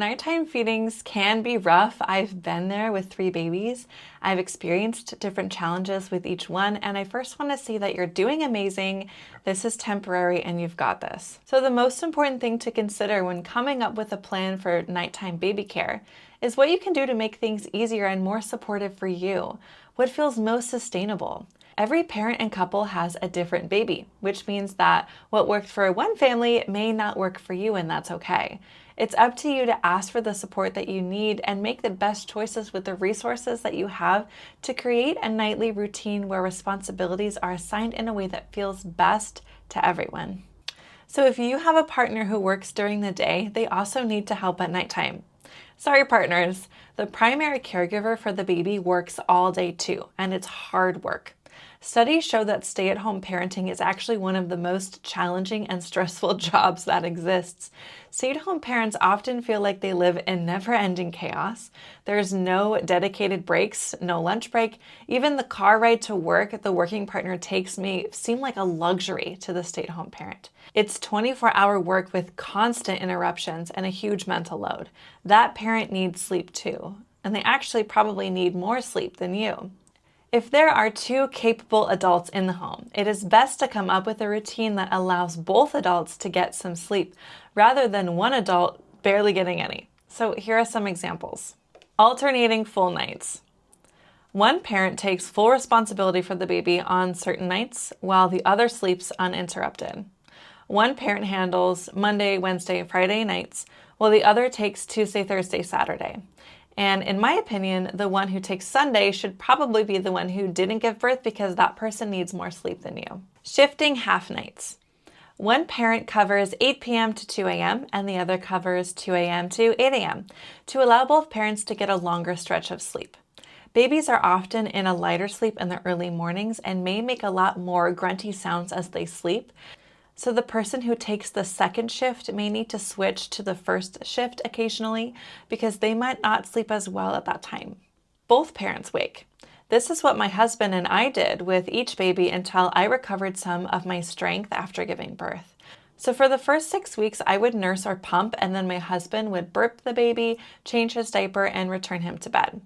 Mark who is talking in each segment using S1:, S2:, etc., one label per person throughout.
S1: Nighttime feedings can be rough. I've been there with 3 babies. I've experienced different challenges with each one, and I first want to see that you're doing amazing. This is temporary and you've got this. So the most important thing to consider when coming up with a plan for nighttime baby care is what you can do to make things easier and more supportive for you. What feels most sustainable? Every parent and couple has a different baby, which means that what worked for one family may not work for you, and that's okay. It's up to you to ask for the support that you need and make the best choices with the resources that you have to create a nightly routine where responsibilities are assigned in a way that feels best to everyone. So if you have a partner who works during the day, they also need to help at nighttime. Sorry, partners, the primary caregiver for the baby works all day too, and it's hard work. Studies show that stay-at-home parenting is actually one of the most challenging and stressful jobs that exists. Stay-at-home parents often feel like they live in never-ending chaos. There's no dedicated breaks, no lunch break. Even the car ride to work the working partner takes may seem like a luxury to the stay-at-home parent. It's 24-hour work with constant interruptions and a huge mental load. That parent needs sleep too, and they actually probably need more sleep than you. If there are 2 capable adults in the home, it is best to come up with a routine that allows both adults to get some sleep, rather than one adult barely getting any. So here are some examples. Alternating full nights. One parent takes full responsibility for the baby on certain nights, while the other sleeps uninterrupted. One parent handles Monday, Wednesday, Friday nights, while the other takes Tuesday, Thursday, Saturday. And in my opinion, the one who takes Sunday should probably be the one who didn't give birth because that person needs more sleep than you. Shifting half nights. One parent covers 8 p.m. to 2 a.m. and the other covers 2 a.m. to 8 a.m. to allow both parents to get a longer stretch of sleep. Babies are often in a lighter sleep in the early mornings and may make a lot more grunty sounds as they sleep. So the person who takes the second shift may need to switch to the first shift occasionally because they might not sleep as well at that time. Both parents wake. This is what my husband and I did with each baby until I recovered some of my strength after giving birth. So for the first 6 weeks, I would nurse or pump, and then my husband would burp the baby, change his diaper, and return him to bed.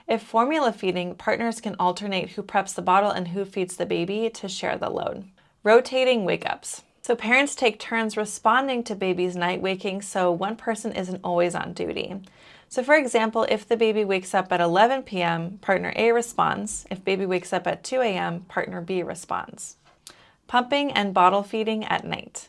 S1: If formula feeding, partners can alternate who preps the bottle and who feeds the baby to share the load. Rotating wake-ups. So parents take turns responding to baby's night waking, so one person isn't always on duty. So for example, if the baby wakes up at 11 p.m., partner A responds. If baby wakes up at 2 a.m., partner B responds. Pumping and bottle feeding at night.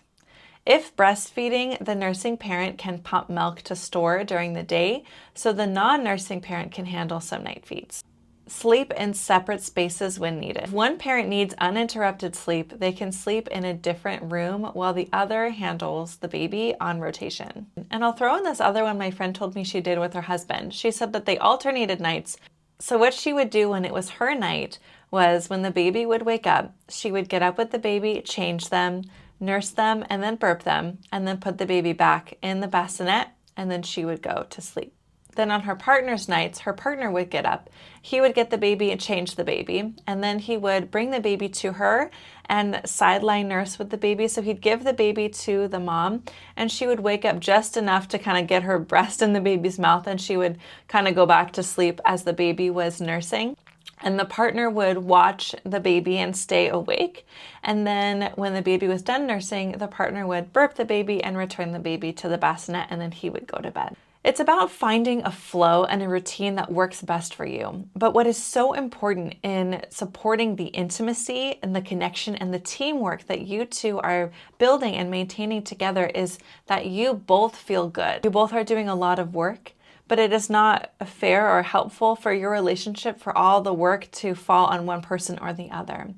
S1: If breastfeeding, the nursing parent can pump milk to store during the day, so the non-nursing parent can handle some night feeds. Sleep in separate spaces when needed. If one parent needs uninterrupted sleep, they can sleep in a different room while the other handles the baby on rotation. And I'll throw in this other one my friend told me she did with her husband. She said that they alternated nights. So what she would do when it was her night was when the baby would wake up, she would get up with the baby, change them, nurse them, and then burp them, and then put the baby back in the bassinet, and then she would go to sleep. Then on her partner's nights, her partner would get up. He would get the baby and change the baby, and then he would bring the baby to her and sideline nurse with the baby. So he'd give the baby to the mom, and she would wake up just enough to kind of get her breast in the baby's mouth, and she would kind of go back to sleep as the baby was nursing. And the partner would watch the baby and stay awake. And then when the baby was done nursing, the partner would burp the baby and return the baby to the bassinet, and then he would go to bed. It's about finding a flow and a routine that works best for you. But what is so important in supporting the intimacy and the connection and the teamwork that you two are building and maintaining together is that you both feel good. You both are doing a lot of work, but it is not fair or helpful for your relationship for all the work to fall on one person or the other.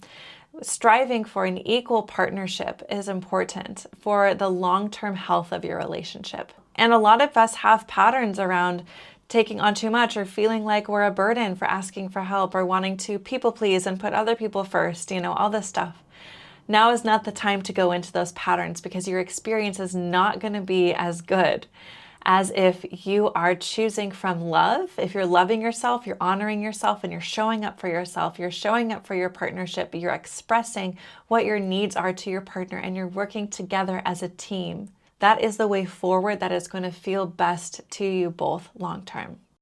S1: Striving for an equal partnership is important for the long-term health of your relationship. And a lot of us have patterns around taking on too much or feeling like we're a burden for asking for help or wanting to people please and put other people first, all this stuff. Now is not the time to go into those patterns because your experience is not going to be as good as if you are choosing from love. If you're loving yourself, you're honoring yourself, and you're showing up for yourself, you're showing up for your partnership, you're expressing what your needs are to your partner, and you're working together as a team. that is the way forward that is going to feel best to you both long term.